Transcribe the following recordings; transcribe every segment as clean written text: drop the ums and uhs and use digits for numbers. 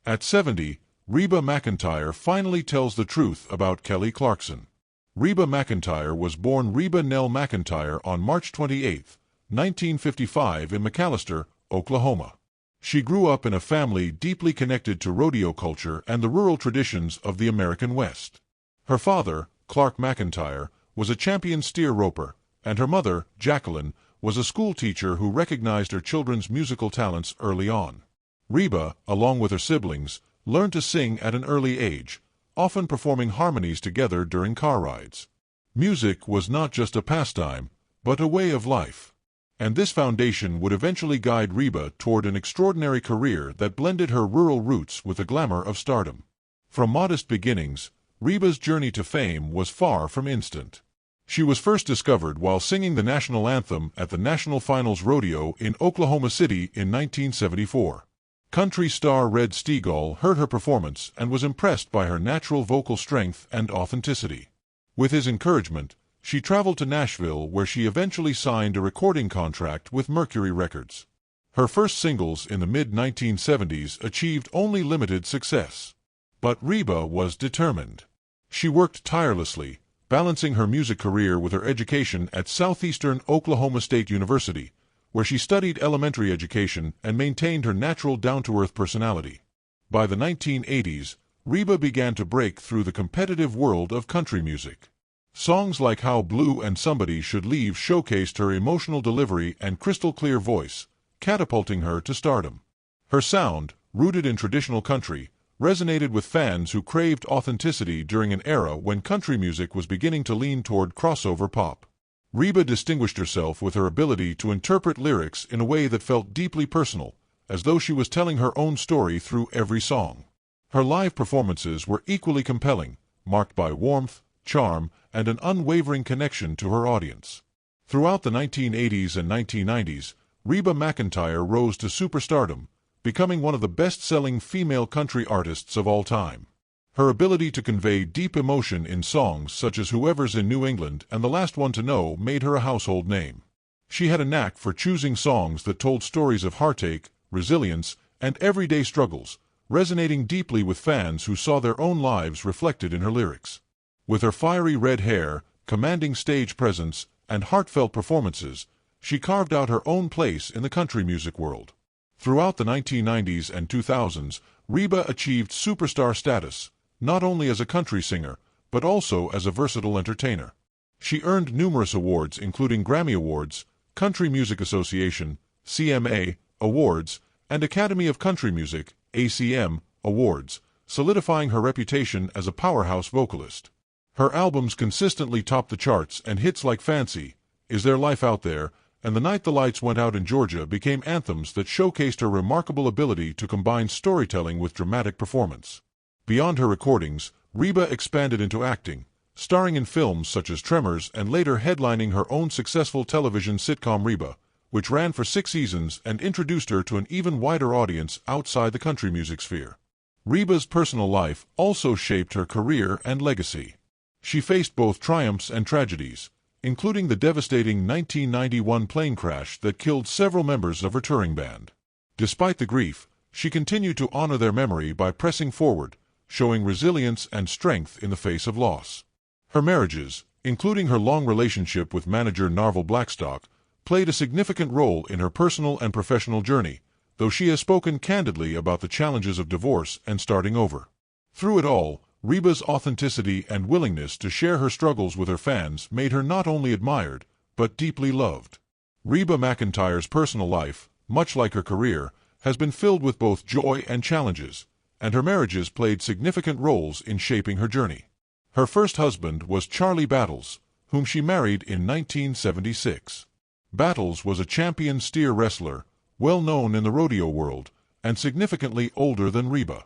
At 70, Reba McEntire finally tells the truth about Kelly Clarkson. Reba McEntire was born Reba Nell McEntire on March 28, 1955 in McAlester, Oklahoma. She grew up in a family deeply connected to rodeo culture and the rural traditions of the American West. Her father, Clark McEntire, was a champion steer roper, and her mother, Jacqueline, was a school teacher who recognized her children's musical talents early on. Reba, along with her siblings, learned to sing at an early age, often performing harmonies together during car rides. Music was not just a pastime, but a way of life. And this foundation would eventually guide Reba toward an extraordinary career that blended her rural roots with the glamour of stardom. From modest beginnings, Reba's journey to fame was far from instant. She was first discovered while singing the national anthem at the National Finals Rodeo in Oklahoma City in 1974. Country star Red Steagall heard her performance and was impressed by her natural vocal strength and authenticity. With his encouragement, she traveled to Nashville, where she eventually signed a recording contract with Mercury Records. Her first singles in the mid-1970s achieved only limited success. But Reba was determined. She worked tirelessly, balancing her music career with her education at Southeastern Oklahoma State University, where she studied elementary education and maintained her natural down-to-earth personality. By the 1980s, Reba began to break through the competitive world of country music. Songs like How Blue and Somebody Should Leave showcased her emotional delivery and crystal-clear voice, catapulting her to stardom. Her sound, rooted in traditional country, resonated with fans who craved authenticity during an era when country music was beginning to lean toward crossover pop. Reba distinguished herself with her ability to interpret lyrics in a way that felt deeply personal, as though she was telling her own story through every song. Her live performances were equally compelling, marked by warmth, charm, and an unwavering connection to her audience. Throughout the 1980s and 1990s, Reba McEntire rose to superstardom, becoming one of the best-selling female country artists of all time. Her ability to convey deep emotion in songs such as Whoever's in New England and The Last One to Know made her a household name. She had a knack for choosing songs that told stories of heartache, resilience, and everyday struggles, resonating deeply with fans who saw their own lives reflected in her lyrics. With her fiery red hair, commanding stage presence, and heartfelt performances, she carved out her own place in the country music world. Throughout the 1990s and 2000s, Reba achieved superstar status, not only as a country singer, but also as a versatile entertainer. She earned numerous awards including Grammy Awards, Country Music Association, CMA, Awards, and Academy of Country Music, ACM, Awards, solidifying her reputation as a powerhouse vocalist. Her albums consistently topped the charts, and hits like Fancy, Is There Life Out There, and The Night the Lights Went Out in Georgia became anthems that showcased her remarkable ability to combine storytelling with dramatic performance. Beyond her recordings, Reba expanded into acting, starring in films such as Tremors and later headlining her own successful television sitcom Reba, which ran for 6 seasons and introduced her to an even wider audience outside the country music sphere. Reba's personal life also shaped her career and legacy. She faced both triumphs and tragedies, including the devastating 1991 plane crash that killed several members of her touring band. Despite the grief, she continued to honor their memory by pressing forward, showing resilience and strength in the face of loss. Her marriages, including her long relationship with manager Brandon Blackstock, played a significant role in her personal and professional journey, though she has spoken candidly about the challenges of divorce and starting over. Through it all, Reba's authenticity and willingness to share her struggles with her fans made her not only admired, but deeply loved. Reba McEntire's personal life, much like her career, has been filled with both joy and challenges, and her marriages played significant roles in shaping her journey. Her first husband was Charlie Battles, whom she married in 1976. Battles was a champion steer wrestler, well known in the rodeo world, and significantly older than Reba.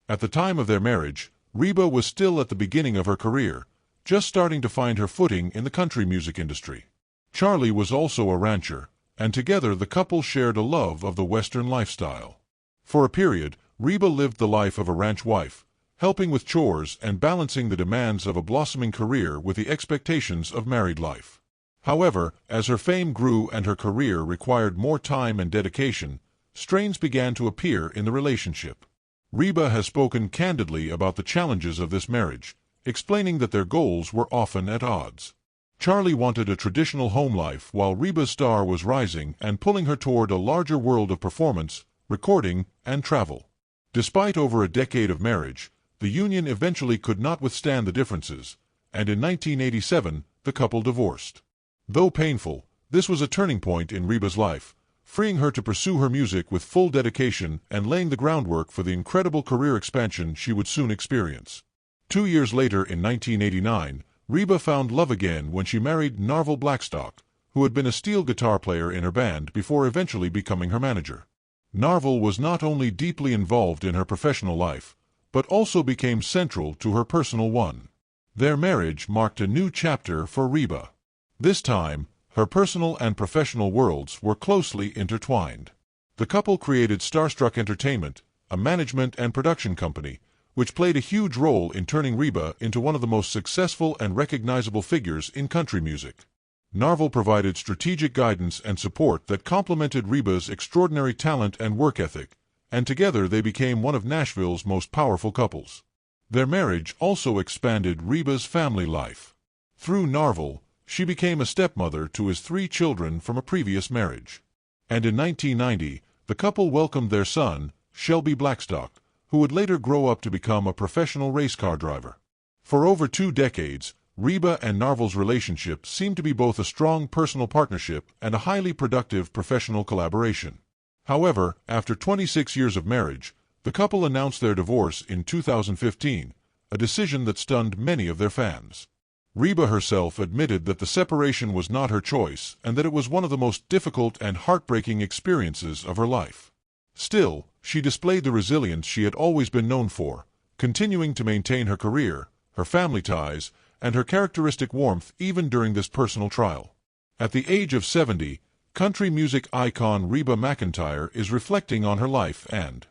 At the time of their marriage, Reba was still at the beginning of her career, just starting to find her footing in the country music industry. Charlie was also a rancher, and together the couple shared a love of the Western lifestyle. For a period, Reba lived the life of a ranch wife, helping with chores and balancing the demands of a blossoming career with the expectations of married life. However, as her fame grew and her career required more time and dedication, strains began to appear in the relationship. Reba has spoken candidly about the challenges of this marriage, explaining that their goals were often at odds. Charlie wanted a traditional home life while Reba's star was rising and pulling her toward a larger world of performance, recording, and travel. Despite over a decade of marriage, the union eventually could not withstand the differences, and in 1987, the couple divorced. Though painful, this was a turning point in Reba's life, freeing her to pursue her music with full dedication and laying the groundwork for the incredible career expansion she would soon experience. 2 years later, in 1989, Reba found love again when she married Brandon Blackstock, who had been a steel guitar player in her band before eventually becoming her manager. Brandon was not only deeply involved in her professional life, but also became central to her personal one. Their marriage marked a new chapter for Reba. This time, her personal and professional worlds were closely intertwined. The couple created Starstruck Entertainment, a management and production company, which played a huge role in turning Reba into one of the most successful and recognizable figures in country music. Brandon provided strategic guidance and support that complemented Reba's extraordinary talent and work ethic, and together they became one of Nashville's most powerful couples. Their marriage also expanded Reba's family life. Through Brandon, she became a stepmother to his 3 children from a previous marriage. And in 1990, the couple welcomed their son, Shelby Blackstock, who would later grow up to become a professional race car driver. For over 2 decades, Reba and Brandon's relationship seemed to be both a strong personal partnership and a highly productive professional collaboration. However, after 26 years of marriage, the couple announced their divorce in 2015, a decision that stunned many of their fans. Reba herself admitted that the separation was not her choice and that it was one of the most difficult and heartbreaking experiences of her life. Still, she displayed the resilience she had always been known for, continuing to maintain her career, her family ties, and her characteristic warmth even during this personal trial. At the age of 70, country music icon Reba McEntire is reflecting on her life and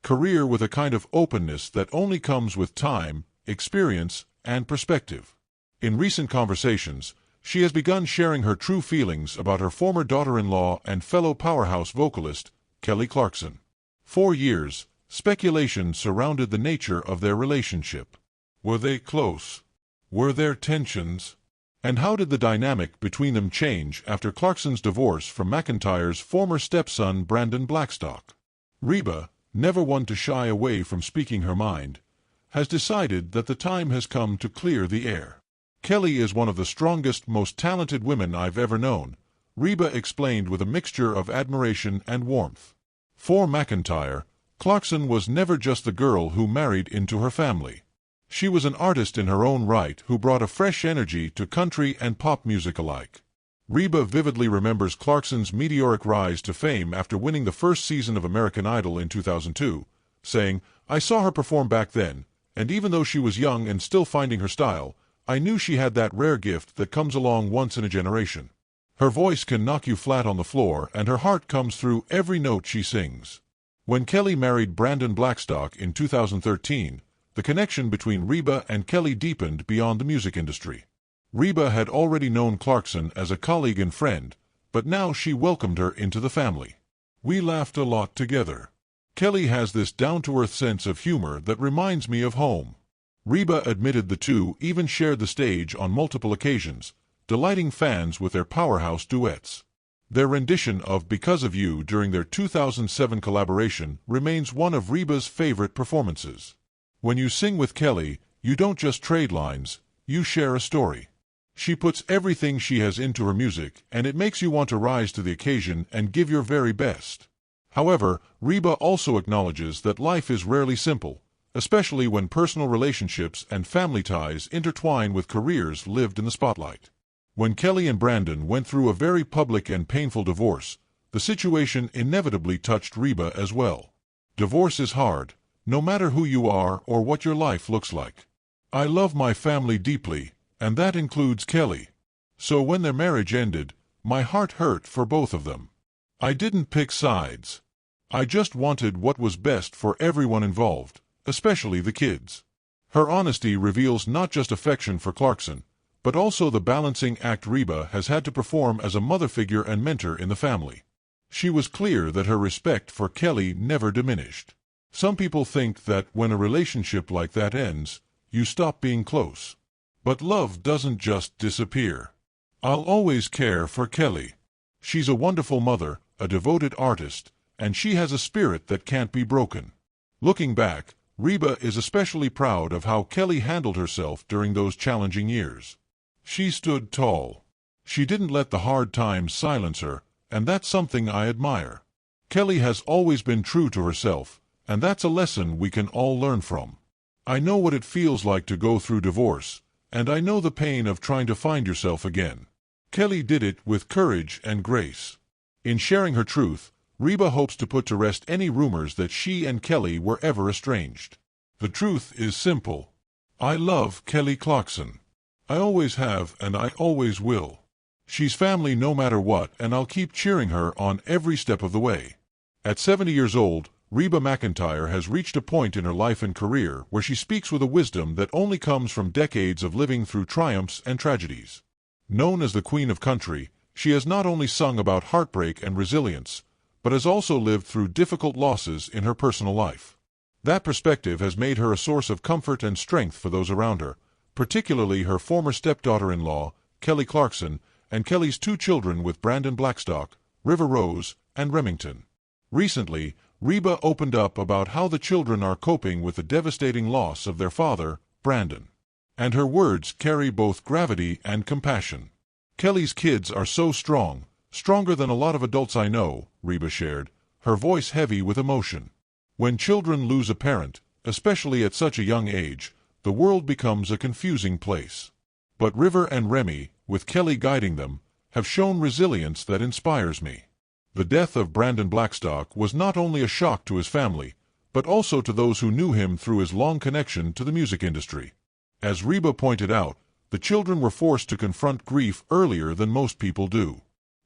career with a kind of openness that only comes with time, experience, and perspective. In recent conversations, she has begun sharing her true feelings about her former daughter-in-law and fellow powerhouse vocalist, Kelly Clarkson. For years, speculation surrounded the nature of their relationship. Were they close? Were there tensions? And how did the dynamic between them change after Clarkson's divorce from McEntire's former stepson Brandon Blackstock? Reba, never one to shy away from speaking her mind, has decided that the time has come to clear the air. Kelly is one of the strongest, most talented women I've ever known, Reba explained with a mixture of admiration and warmth. For McEntire, Clarkson was never just the girl who married into her family. She was an artist in her own right who brought a fresh energy to country and pop music alike. Reba vividly remembers Clarkson's meteoric rise to fame after winning the first season of American Idol in 2002, saying, "I saw her perform back then, and even though she was young and still finding her style, I knew she had that rare gift that comes along once in a generation. Her voice can knock you flat on the floor, and her heart comes through every note she sings." When Kelly married Brandon Blackstock in 2013, the connection between Reba and Kelly deepened beyond the music industry. Reba had already known Clarkson as a colleague and friend, but now she welcomed her into the family. "We laughed a lot together. Kelly has this down-to-earth sense of humor that reminds me of home." Reba admitted the two even shared the stage on multiple occasions, delighting fans with their powerhouse duets. Their rendition of "Because of You" during their 2007 collaboration remains one of Reba's favorite performances. When you sing with Kelly, you don't just trade lines, you share a story. She puts everything she has into her music, and it makes you want to rise to the occasion and give your very best. However, Reba also acknowledges that life is rarely simple, especially when personal relationships and family ties intertwine with careers lived in the spotlight. When Kelly and Brandon went through a very public and painful divorce, the situation inevitably touched Reba as well. Divorce is hard, no matter who you are or what your life looks like. "I love my family deeply, and that includes Kelly. So when their marriage ended, my heart hurt for both of them. I didn't pick sides. I just wanted what was best for everyone involved, especially the kids." Her honesty reveals not just affection for Clarkson, but also the balancing act Reba has had to perform as a mother figure and mentor in the family. She was clear that her respect for Kelly never diminished. Some people think that when a relationship like that ends, you stop being close. But love doesn't just disappear. I'll always care for Kelly. She's a wonderful mother, a devoted artist, and she has a spirit that can't be broken. Looking back, Reba is especially proud of how Kelly handled herself during those challenging years. She stood tall. She didn't let the hard times silence her, and that's something I admire. Kelly has always been true to herself, and that's a lesson we can all learn from. I know what it feels like to go through divorce, and I know the pain of trying to find yourself again. Kelly did it with courage and grace. In sharing her truth, Reba hopes to put to rest any rumors that she and Kelly were ever estranged. The truth is simple. I love Kelly Clarkson. I always have and I always will. She's family no matter what, and I'll keep cheering her on every step of the way. At 70 years old, Reba McEntire has reached a point in her life and career where she speaks with a wisdom that only comes from decades of living through triumphs and tragedies. Known as the Queen of Country, she has not only sung about heartbreak and resilience, but has also lived through difficult losses in her personal life. That perspective has made her a source of comfort and strength for those around her, particularly her former stepdaughter-in-law, Kelly Clarkson, and Kelly's 2 children with Brandon Blackstock, Rose and Remington. Recently, Reba opened up about how the children are coping with the devastating loss of their father, Brandon. And her words carry both gravity and compassion. Kelly's kids are so strong, stronger than a lot of adults I know, Reba shared, her voice heavy with emotion. When children lose a parent, especially at such a young age, the world becomes a confusing place. But River and Remy, with Kelly guiding them, have shown resilience that inspires me. The death of Brandon Blackstock was not only a shock to his family, but also to those who knew him through his long connection to the music industry. As Reba pointed out, the children were forced to confront grief earlier than most people do.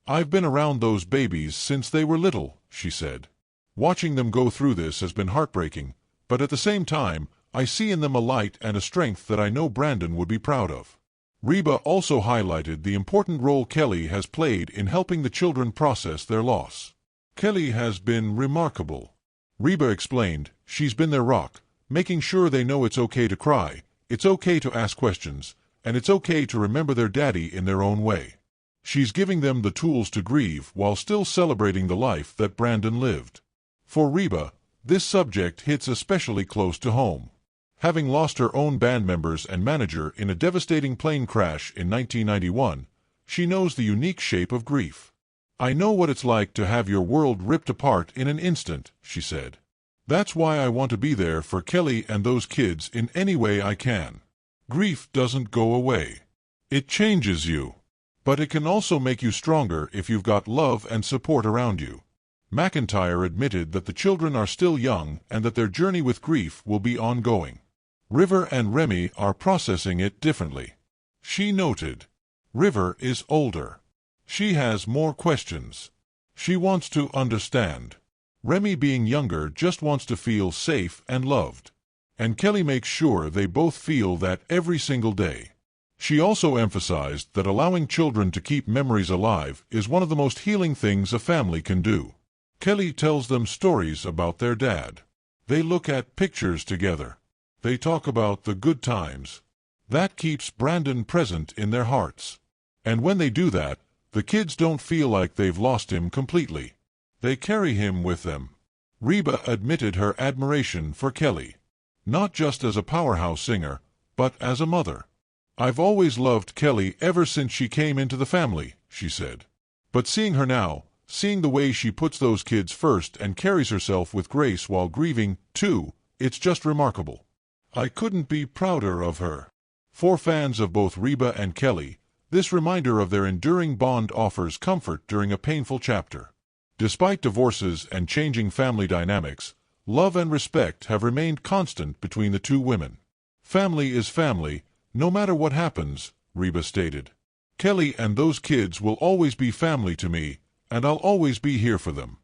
I've been around those babies since they were little, she said. Watching them go through this has been heartbreaking, but at the same time, I see in them a light and a strength that I know Brandon would be proud of. Reba also highlighted the important role Kelly has played in helping the children process their loss. Kelly has been remarkable. Reba explained, she's been their rock, making sure they know it's okay to cry, it's okay to ask questions, and it's okay to remember their daddy in their own way. She's giving them the tools to grieve while still celebrating the life that Brandon lived. For Reba, this subject hits especially close to home. Having lost her own band members and manager in a devastating plane crash in 1991, she knows the unique shape of grief. I know what it's like to have your world ripped apart in an instant, she said. That's why I want to be there for Kelly and those kids in any way I can. Grief doesn't go away. It changes you. But it can also make you stronger if you've got love and support around you. McEntire admitted that the children are still young and that their journey with grief will be ongoing. River and Remy are processing it differently. She noted, River is older. She has more questions. She wants to understand. Remy, being younger, just wants to feel safe and loved. And Kelly makes sure they both feel that every single day. She also emphasized that allowing children to keep memories alive is one of the most healing things a family can do. Kelly tells them stories about their dad. They look at pictures together. They talk about the good times. That keeps Brandon present in their hearts. And when they do that, the kids don't feel like they've lost him completely. They carry him with them. Reba admitted her admiration for Kelly. Not just as a powerhouse singer, but as a mother. I've always loved Kelly ever since she came into the family, she said. But seeing her now, seeing the way she puts those kids first and carries herself with grace while grieving, too, it's just remarkable. I couldn't be prouder of her. For fans of both Reba and Kelly, this reminder of their enduring bond offers comfort during a painful chapter. Despite divorces and changing family dynamics, love and respect have remained constant between the two women. Family is family, no matter what happens, Reba stated. Kelly and those kids will always be family to me, and I'll always be here for them.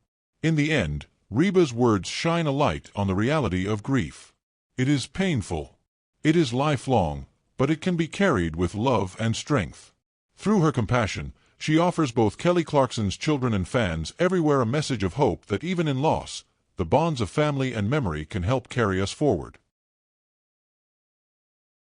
In the end, Reba's words shine a light on the reality of grief. It is painful. It is lifelong, but it can be carried with love and strength. Through her compassion, she offers both Kelly Clarkson's children and fans everywhere a message of hope that even in loss, The bonds of family and memory can help carry us forward.